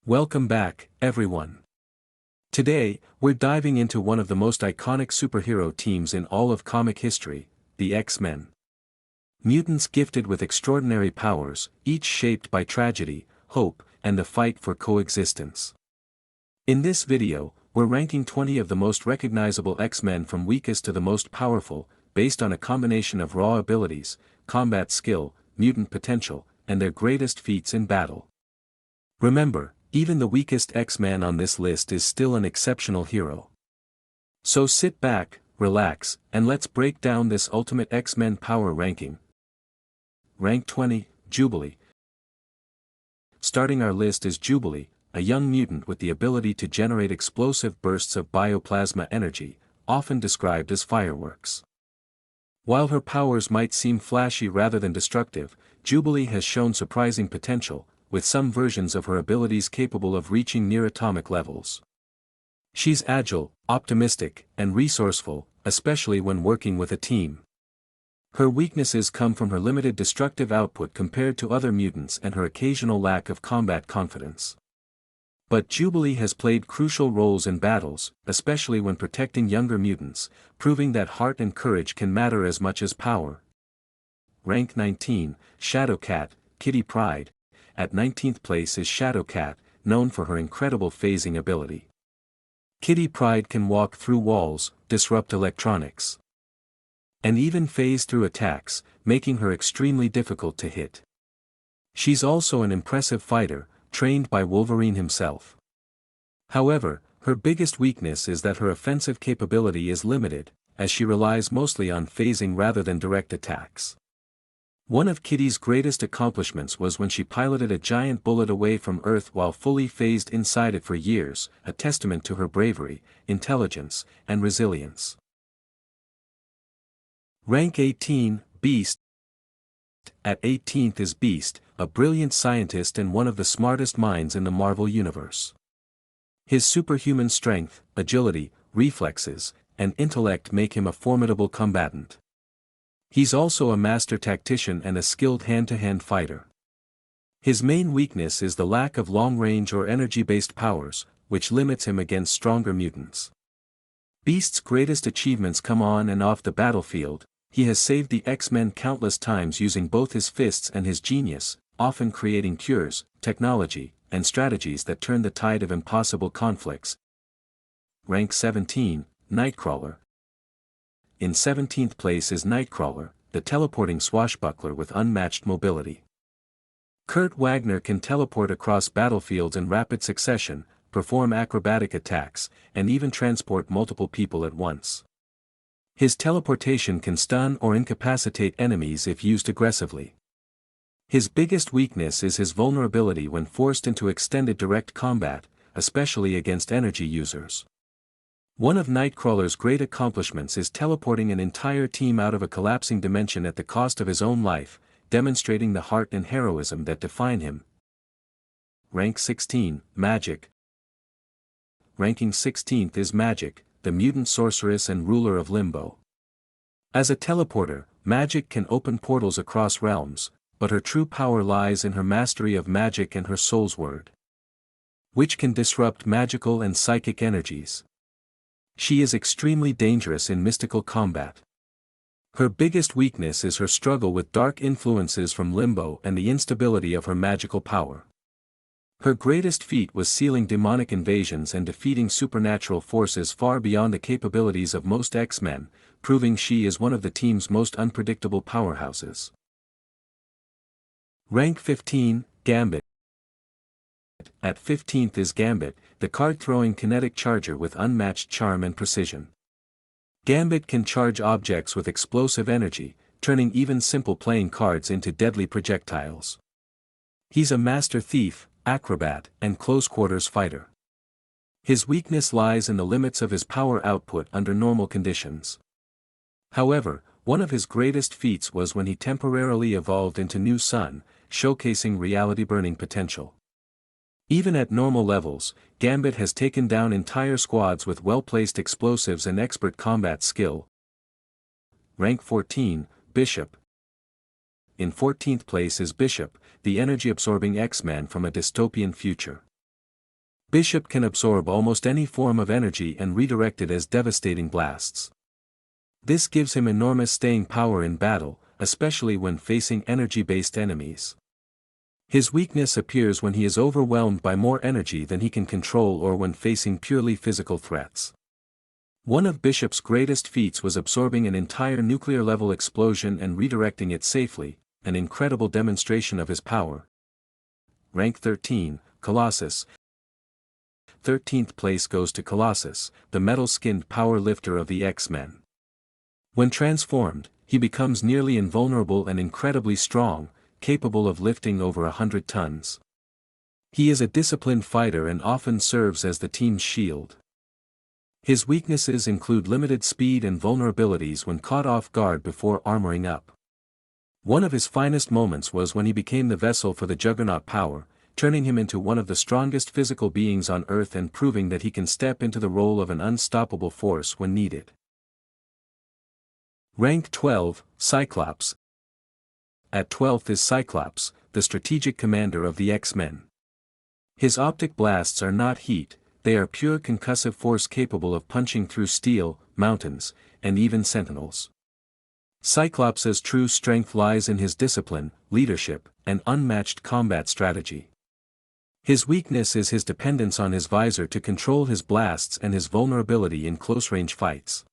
Welcome back, everyone. Today, we're diving into one of the most iconic superhero teams in all of comic history, the X-Men. Mutants gifted with extraordinary powers, each shaped by tragedy, hope, and the fight for coexistence. In this video, we're ranking 20 of the most recognizable X-Men from weakest to the most powerful, based on a combination of raw abilities, combat skill, mutant potential, and their greatest feats in battle. Remember, even the weakest X-Man on this list is still an exceptional hero. So sit back, relax, and let's break down this ultimate X-Men power ranking. Rank 20, Jubilee. Starting our list is Jubilee, a young mutant with the ability to generate explosive bursts of bioplasma energy, often described as fireworks. While her powers might seem flashy rather than destructive, Jubilee has shown surprising potential, with some versions of her abilities capable of reaching near-atomic levels. She's agile, optimistic, and resourceful, especially when working with a team. Her weaknesses come from her limited destructive output compared to other mutants and her occasional lack of combat confidence. But Jubilee has played crucial roles in battles, especially when protecting younger mutants, proving that heart and courage can matter as much as power. Rank 19, Shadowcat, Kitty Pryde. At 19th place is Shadowcat, known for her incredible phasing ability. Kitty Pryde can walk through walls, disrupt electronics, and even phase through attacks, making her extremely difficult to hit. She's also an impressive fighter, trained by Wolverine himself. However, her biggest weakness is that her offensive capability is limited, as she relies mostly on phasing rather than direct attacks. One of Kitty's greatest accomplishments was when she piloted a giant bullet away from Earth while fully phased inside it for years, a testament to her bravery, intelligence, and resilience. Rank 18, Beast. At 18th is Beast, a brilliant scientist and one of the smartest minds in the Marvel Universe. His superhuman strength, agility, reflexes, and intellect make him a formidable combatant. He's also a master tactician and a skilled hand-to-hand fighter. His main weakness is the lack of long-range or energy-based powers, which limits him against stronger mutants. Beast's greatest achievements come on and off the battlefield. He has saved the X-Men countless times using both his fists and his genius, often creating cures, technology, and strategies that turn the tide of impossible conflicts. Rank 17, Nightcrawler. In 17th place is Nightcrawler, the teleporting swashbuckler with unmatched mobility. Kurt Wagner can teleport across battlefields in rapid succession, perform acrobatic attacks, and even transport multiple people at once. His teleportation can stun or incapacitate enemies if used aggressively. His biggest weakness is his vulnerability when forced into extended direct combat, especially against energy users. One of Nightcrawler's great accomplishments is teleporting an entire team out of a collapsing dimension at the cost of his own life, demonstrating the heart and heroism that define him. Rank 16, Magic. Ranking 16th is Magic, the mutant sorceress and ruler of Limbo. As a teleporter, Magic can open portals across realms, but her true power lies in her mastery of magic and her soul's word, which can disrupt magical and psychic energies. She is extremely dangerous in mystical combat. Her biggest weakness is her struggle with dark influences from Limbo and the instability of her magical power. Her greatest feat was sealing demonic invasions and defeating supernatural forces far beyond the capabilities of most X-Men, proving she is one of the team's most unpredictable powerhouses. Rank 15, Gambit. At 15th is Gambit, the card-throwing kinetic charger with unmatched charm and precision. Gambit can charge objects with explosive energy, turning even simple playing cards into deadly projectiles. He's a master thief, acrobat, and close-quarters fighter. His weakness lies in the limits of his power output under normal conditions. However, one of his greatest feats was when he temporarily evolved into New Sun, showcasing reality-burning potential. Even at normal levels, Gambit has taken down entire squads with well-placed explosives and expert combat skill. Rank 14, Bishop. In 14th place is Bishop, the energy-absorbing X-Man from a dystopian future. Bishop can absorb almost any form of energy and redirect it as devastating blasts. This gives him enormous staying power in battle, especially when facing energy-based enemies. His weakness appears when he is overwhelmed by more energy than he can control or when facing purely physical threats. One of Bishop's greatest feats was absorbing an entire nuclear-level explosion and redirecting it safely, an incredible demonstration of his power. Rank 13, Colossus. 13th place goes to Colossus, the metal-skinned power lifter of the X-Men. When transformed, he becomes nearly invulnerable and incredibly strong, capable of lifting over 100 tons. He is a disciplined fighter and often serves as the team's shield. His weaknesses include limited speed and vulnerabilities when caught off guard before armoring up. One of his finest moments was when he became the vessel for the Juggernaut power, turning him into one of the strongest physical beings on Earth and proving that he can step into the role of an unstoppable force when needed. Rank 12, Cyclops. At 12th is Cyclops, the strategic commander of the X-Men. His optic blasts are not heat, they are pure concussive force capable of punching through steel, mountains, and even sentinels. Cyclops' true strength lies in his discipline, leadership, and unmatched combat strategy. His weakness is his dependence on his visor to control his blasts and his vulnerability in close-range fights.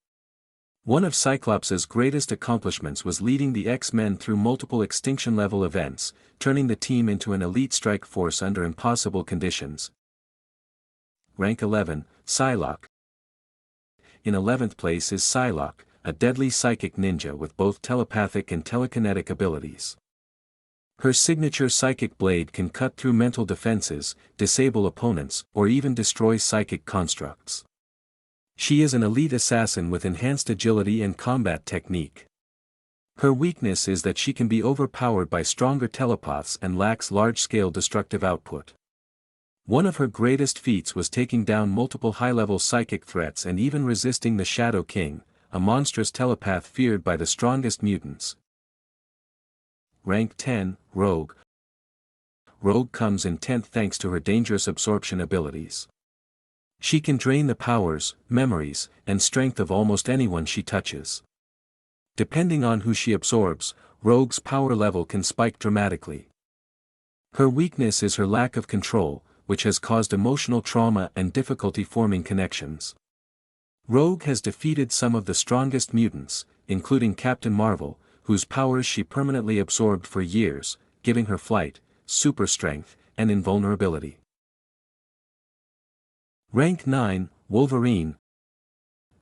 One of Cyclops' greatest accomplishments was leading the X-Men through multiple extinction-level events, turning the team into an elite strike force under impossible conditions. Rank 11, Psylocke. In 11th place is Psylocke, a deadly psychic ninja with both telepathic and telekinetic abilities. Her signature psychic blade can cut through mental defenses, disable opponents, or even destroy psychic constructs. She is an elite assassin with enhanced agility and combat technique. Her weakness is that she can be overpowered by stronger telepaths and lacks large-scale destructive output. One of her greatest feats was taking down multiple high-level psychic threats and even resisting the Shadow King, a monstrous telepath feared by the strongest mutants. Rank 10, Rogue. Rogue comes in 10th thanks to her dangerous absorption abilities. She can drain the powers, memories, and strength of almost anyone she touches. Depending on who she absorbs, Rogue's power level can spike dramatically. Her weakness is her lack of control, which has caused emotional trauma and difficulty forming connections. Rogue has defeated some of the strongest mutants, including Captain Marvel, whose powers she permanently absorbed for years, giving her flight, super strength, and invulnerability. Rank 9, Wolverine.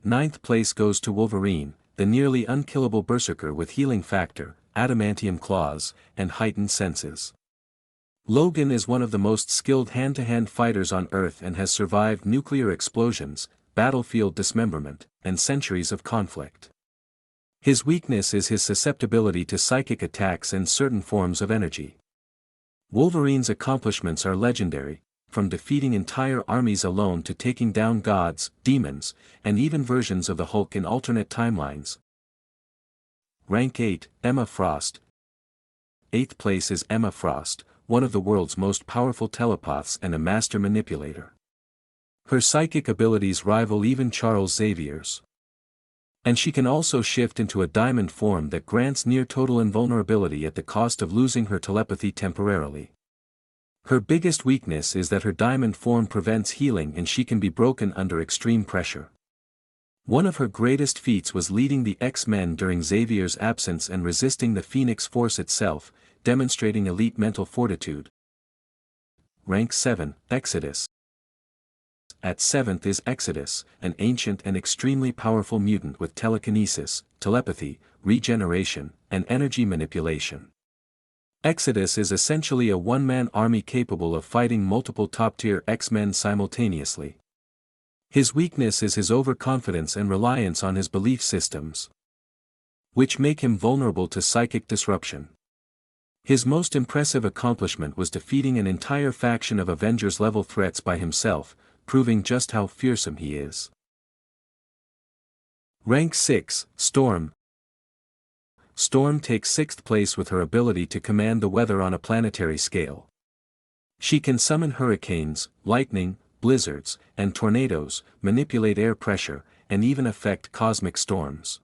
9th place goes to Wolverine, the nearly unkillable berserker with healing factor, adamantium claws, and heightened senses. Logan is one of the most skilled hand-to-hand fighters on Earth and has survived nuclear explosions, battlefield dismemberment, and centuries of conflict. His weakness is his susceptibility to psychic attacks and certain forms of energy. Wolverine's accomplishments are legendary, from defeating entire armies alone to taking down gods, demons, and even versions of the Hulk in alternate timelines. Rank 8, Emma Frost. 8th place is Emma Frost, one of the world's most powerful telepaths and a master manipulator. Her psychic abilities rival even Charles Xavier's. And she can also shift into a diamond form that grants near-total invulnerability at the cost of losing her telepathy temporarily. Her biggest weakness is that her diamond form prevents healing and she can be broken under extreme pressure. One of her greatest feats was leading the X-Men during Xavier's absence and resisting the Phoenix Force itself, demonstrating elite mental fortitude. Rank 7, Exodus. At 7th is Exodus, an ancient and extremely powerful mutant with telekinesis, telepathy, regeneration, and energy manipulation. Exodus is essentially a one-man army capable of fighting multiple top-tier X-Men simultaneously. His weakness is his overconfidence and reliance on his belief systems, which make him vulnerable to psychic disruption. His most impressive accomplishment was defeating an entire faction of Avengers-level threats by himself, proving just how fearsome he is. Rank 6, Storm. Storm takes 6th place with her ability to command the weather on a planetary scale. She can summon hurricanes, lightning, blizzards, and tornadoes, manipulate air pressure, and even affect cosmic storms.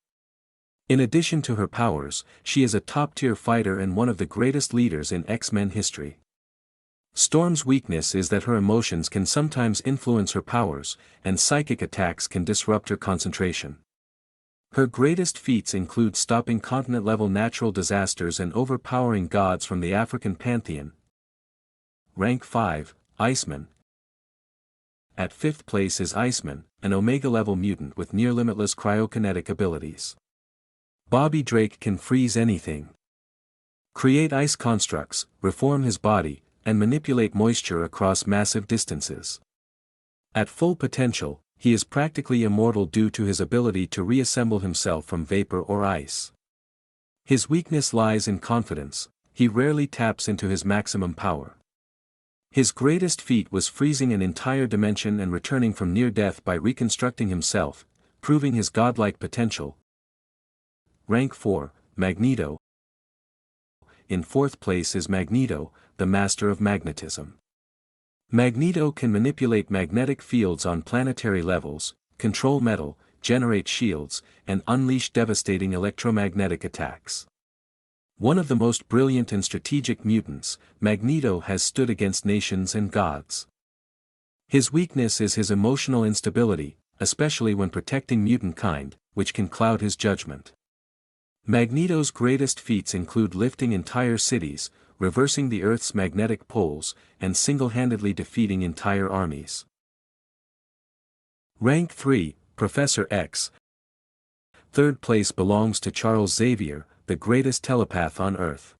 In addition to her powers, she is a top-tier fighter and one of the greatest leaders in X-Men history. Storm's weakness is that her emotions can sometimes influence her powers, and psychic attacks can disrupt her concentration. Her greatest feats include stopping continent-level natural disasters and overpowering gods from the African pantheon. Rank 5, Iceman. At 5th place is Iceman, an Omega-level mutant with near-limitless cryokinetic abilities. Bobby Drake can freeze anything, create ice constructs, reform his body, and manipulate moisture across massive distances. At full potential, he is practically immortal due to his ability to reassemble himself from vapor or ice. His weakness lies in confidence. He rarely taps into his maximum power. His greatest feat was freezing an entire dimension and returning from near death by reconstructing himself, proving his godlike potential. Rank 4, Magneto. In 4th place is Magneto, the master of magnetism. Magneto can manipulate magnetic fields on planetary levels, control metal, generate shields, and unleash devastating electromagnetic attacks. One of the most brilliant and strategic mutants, Magneto has stood against nations and gods. His weakness is his emotional instability, especially when protecting mutant kind, which can cloud his judgment. Magneto's greatest feats include lifting entire cities, reversing the Earth's magnetic poles, and single-handedly defeating entire armies. Rank 3, Professor X. 3rd place belongs to Charles Xavier, the greatest telepath on Earth.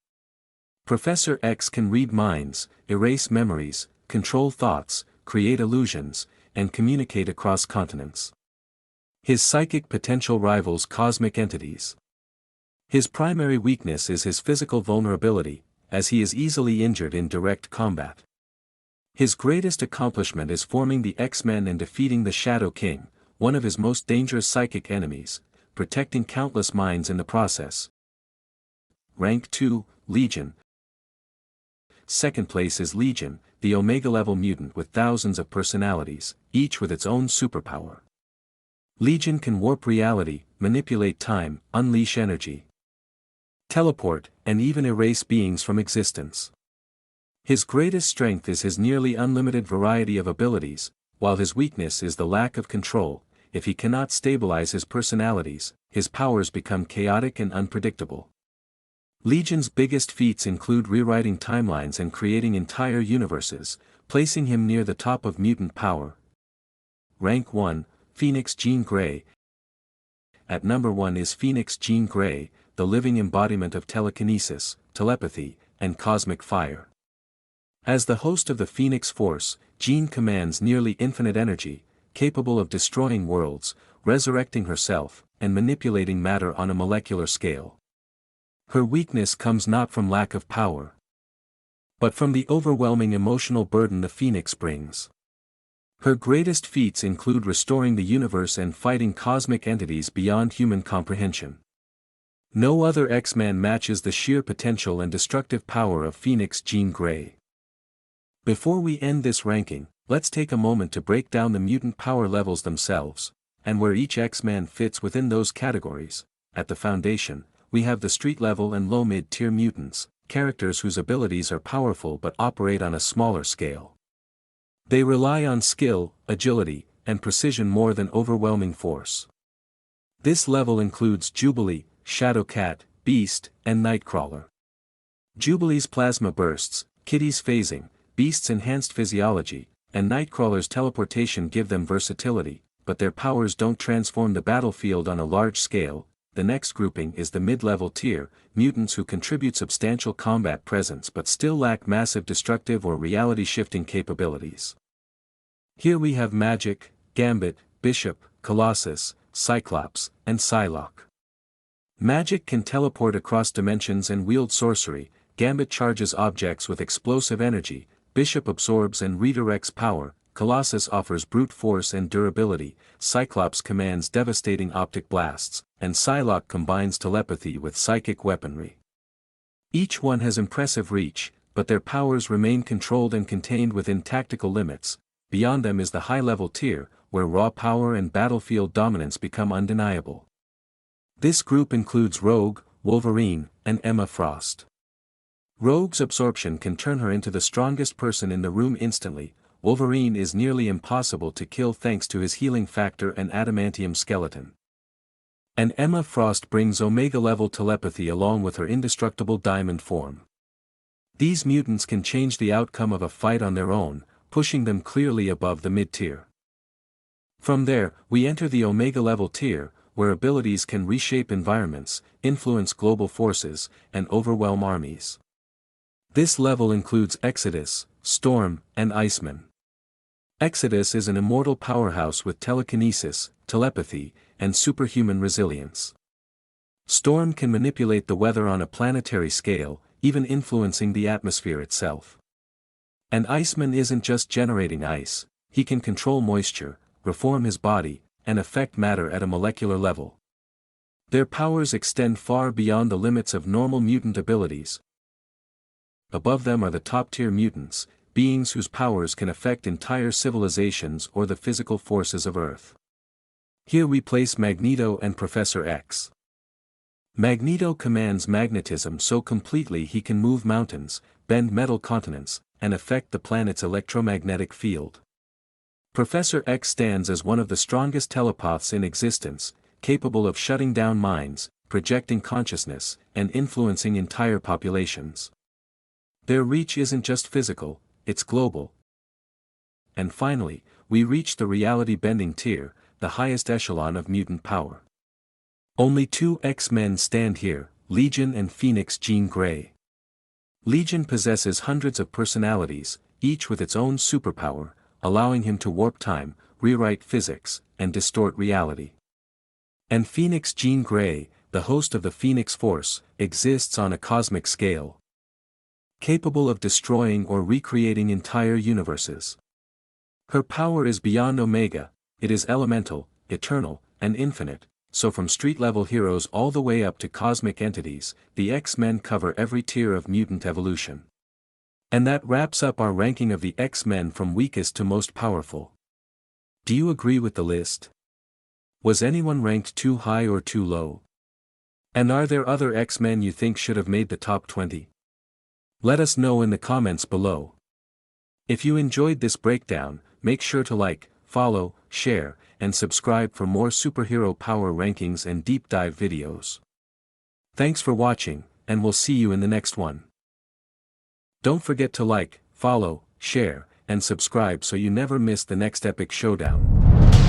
Professor X can read minds, erase memories, control thoughts, create illusions, and communicate across continents. His psychic potential rivals cosmic entities. His primary weakness is his physical vulnerability, as he is easily injured in direct combat. His greatest accomplishment is forming the X-Men and defeating the Shadow King, one of his most dangerous psychic enemies, protecting countless minds in the process. Rank 2, Legion. 2nd place is Legion, the Omega-level mutant with thousands of personalities, each with its own superpower. Legion can warp reality, manipulate time, unleash energy, teleport, and even erase beings from existence. His greatest strength is his nearly unlimited variety of abilities, while his weakness is the lack of control. If he cannot stabilize his personalities, his powers become chaotic and unpredictable. Legion's biggest feats include rewriting timelines and creating entire universes, placing him near the top of mutant power. Rank 1, Phoenix Jean Grey. At number 1 is Phoenix Jean Grey, the living embodiment of telekinesis, telepathy, and cosmic fire. As the host of the Phoenix Force, Jean commands nearly infinite energy, capable of destroying worlds, resurrecting herself, and manipulating matter on a molecular scale. Her weakness comes not from lack of power, but from the overwhelming emotional burden the Phoenix brings. Her greatest feats include restoring the universe and fighting cosmic entities beyond human comprehension. No other X-Man matches the sheer potential and destructive power of Phoenix Jean Grey. Before we end this ranking, let's take a moment to break down the mutant power levels themselves, and where each X-Man fits within those categories. At the foundation, we have the street-level and low-mid-tier mutants, characters whose abilities are powerful but operate on a smaller scale. They rely on skill, agility, and precision more than overwhelming force. This level includes Jubilee, Shadowcat, Beast, and Nightcrawler. Jubilee's plasma bursts, Kitty's phasing, Beast's enhanced physiology, and Nightcrawler's teleportation give them versatility, but their powers don't transform the battlefield on a large scale. The next grouping is the mid-level tier, mutants who contribute substantial combat presence but still lack massive destructive or reality-shifting capabilities. Here we have Magic, Gambit, Bishop, Colossus, Cyclops, and Psylocke. Magic can teleport across dimensions and wield sorcery, Gambit charges objects with explosive energy, Bishop absorbs and redirects power, Colossus offers brute force and durability, Cyclops commands devastating optic blasts, and Psylocke combines telepathy with psychic weaponry. Each one has impressive reach, but their powers remain controlled and contained within tactical limits, beyond them is the high-level tier, where raw power and battlefield dominance become undeniable. This group includes Rogue, Wolverine, and Emma Frost. Rogue's absorption can turn her into the strongest person in the room instantly. Wolverine is nearly impossible to kill thanks to his healing factor and adamantium skeleton. And Emma Frost brings Omega-level telepathy along with her indestructible diamond form. These mutants can change the outcome of a fight on their own, pushing them clearly above the mid-tier. From there, we enter the Omega-level tier, where abilities can reshape environments, influence global forces, and overwhelm armies. This level includes Exodus, Storm, and Iceman. Exodus is an immortal powerhouse with telekinesis, telepathy, and superhuman resilience. Storm can manipulate the weather on a planetary scale, even influencing the atmosphere itself. And Iceman isn't just generating ice, he can control moisture, reform his body, and affect matter at a molecular level. Their powers extend far beyond the limits of normal mutant abilities. Above them are the top-tier mutants, beings whose powers can affect entire civilizations or the physical forces of Earth. Here we place Magneto and Professor X. Magneto commands magnetism so completely he can move mountains, bend metal continents, and affect the planet's electromagnetic field. Professor X stands as one of the strongest telepaths in existence, capable of shutting down minds, projecting consciousness, and influencing entire populations. Their reach isn't just physical, it's global. And finally, we reach the reality-bending tier, the highest echelon of mutant power. Only two X-Men stand here, Legion and Phoenix Jean Grey. Legion possesses hundreds of personalities, each with its own superpower, allowing him to warp time, rewrite physics, and distort reality. And Phoenix Jean Grey, the host of the Phoenix Force, exists on a cosmic scale, capable of destroying or recreating entire universes. Her power is beyond Omega, it is elemental, eternal, and infinite, so from street-level heroes all the way up to cosmic entities, the X-Men cover every tier of mutant evolution. And that wraps up our ranking of the X-Men from weakest to most powerful. Do you agree with the list? Was anyone ranked too high or too low? And are there other X-Men you think should have made the top 20? Let us know in the comments below. If you enjoyed this breakdown, make sure to like, follow, share, and subscribe for more superhero power rankings and deep dive videos. Thanks for watching, and we'll see you in the next one. Don't forget to like, follow, share, and subscribe so you never miss the next epic showdown.